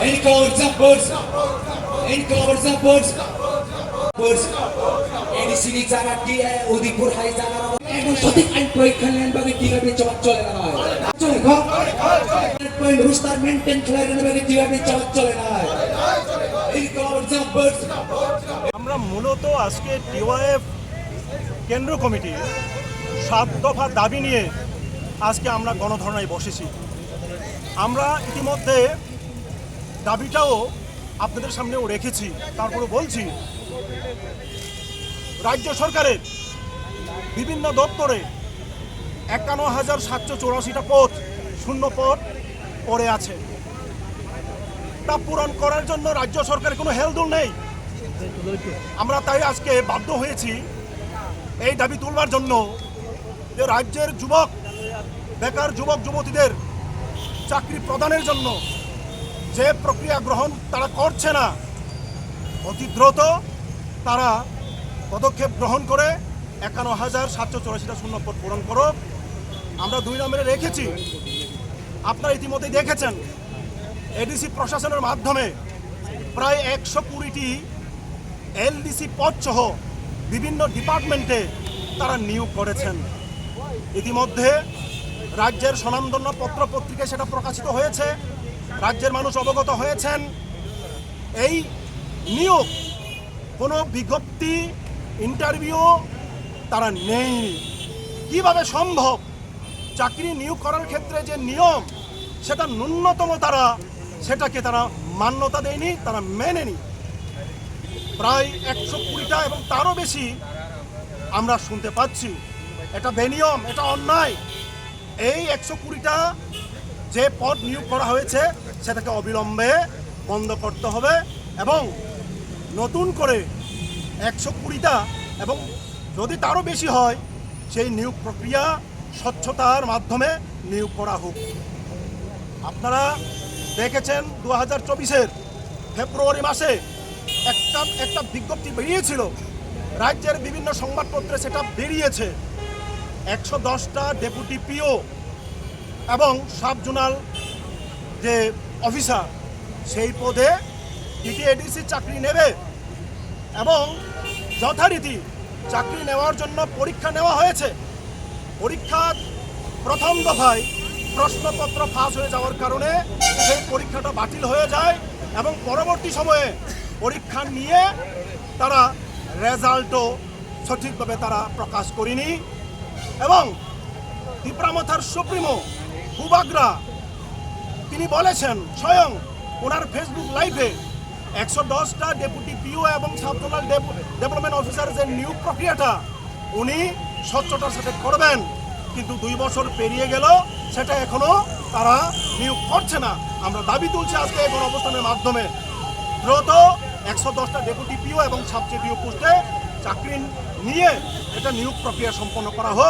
Enclave birds. Enclave birds. Birds. এডিসিনি জায়গা দিয়ে Udipur high জায়গা এখন সঠিক আইন প্রয়োগ খেলেন বাকি কিভাবে চলে না হয় চলে গো পয়েন্ট রুস্টার মেইনটেইন খেলেন বাকি কিভাবে চলে না হয় এনকাউন্টার বার্ডস আমরা মূলত আজকে টিওএফ কেন্দ্র কমিটি 7 দফা দাবি নিয়ে আজকে আমরা গণধর্নায় বসেছি। আমরা ইতিমধ্যে দাবিটাও আপনাদের সামনেও রেখেছি, তারপরে বলছি রাজ্য সরকারের বিভিন্ন দপ্তরে 51,784টা পদ শূন্য পদ পড়ে আছে। তা পূরণ করার জন্য রাজ্য সরকারের কোনো হেলদোল নেই। আমরা তাই আজকে বাধ্য হয়েছি এই দাবি তুলবার জন্য যে রাজ্যের বেকার যুবক যুবতীদের চাকরি প্রদানের জন্য যে প্রক্রিয়া গ্রহণ তারা করছে না, অতি দ্রুত তারা পদক্ষেপ গ্রহণ করে 51,784টা শূন্য পদ পূরণ করো। আমরা 2 নম্বরে রেখেছি, আপনারা ইতিমধ্যেই দেখেছেন এডিসি প্রশাসনের মাধ্যমে প্রায় 120টি এলডিসি পদ সহ বিভিন্ন ডিপার্টমেন্টে তারা নিয়োগ করেছেন। ইতিমধ্যে রাজ্যের স্বনামধন্য পত্র পত্রিকায় সেটা প্রকাশিত হয়েছে, রাজ্যের মানুষ অবগত হয়েছেন। এই নিয়োগ কোনো বিজ্ঞপ্তি ইন্টারভিউ তারা নেই। কিভাবে সম্ভব? চাকরি নিয়োগ করার ক্ষেত্রে যে নিয়ম সেটা ন্যূনতম সেটাকে তারা মান্যতা দেয়নি, তারা মেনেনি। প্রায় 120টা এবং তারও বেশি আমরা শুনতে পাচ্ছি। এটা বেনিয়ম, এটা অন্যায়। এই 120টা যে পদ নিয়োগ করা হয়েছে সেটাকে অবিলম্বে বন্ধ করতে হবে এবং নতুন করে 120টা এবং যদি তারও বেশি হয় সেই নিয়োগ প্রক্রিয়া স্বচ্ছতার মাধ্যমে নিয়োগ করা হোক। আপনারা দেখেছেন 2024-এর ফেব্রুয়ারি মাসে একটা বিজ্ঞপ্তি বেরিয়েছিল, রাজ্যের বিভিন্ন সংবাদপত্রে সেটা বেরিয়েছে। 110টা ডেপুটি পিও এবং সাব জোনাল যে অফিসার সেই পদে টিটিএডিসি চাকরি নেবে এবং যথারীতি চাকরি নেওয়ার জন্য পরীক্ষা নেওয়া হয়েছে। পরীক্ষার প্রথম দফায় প্রশ্নপত্র ফাঁস হয়ে যাওয়ার কারণে সেই পরীক্ষাটা বাতিল হয়ে যায় এবং পরবর্তী সময়ে পরীক্ষা নিয়ে তারা রেজাল্টও সঠিকভাবে তারা প্রকাশ করেনি। এবং ত্রিপুরামাথার সুপ্রিমো হুবাগ্রা তিনি বলেছেন স্বয়ং ওনার ফেসবুক লাইভে 110টা ডেপুটি পিও এবং সাব জোনাল ডেভেলপমেন্ট অফিসার যে নিয়োগ প্রক্রিয়াটা উনি স্বচ্ছতার সাথে করবেন, কিন্তু 2 বছর পেরিয়ে গেল সেটা এখনো তারা নিয়োগ করছে না। আমরা দাবি তুলছি আজকে এই গণঅবস্থানের মাধ্যমে দ্রুত 110টা ডেপুটি পিও এবং সাব পিও পোস্টে চাকরি নিয়ে এটা নিয়োগ প্রক্রিয়া সম্পন্ন করা হোক।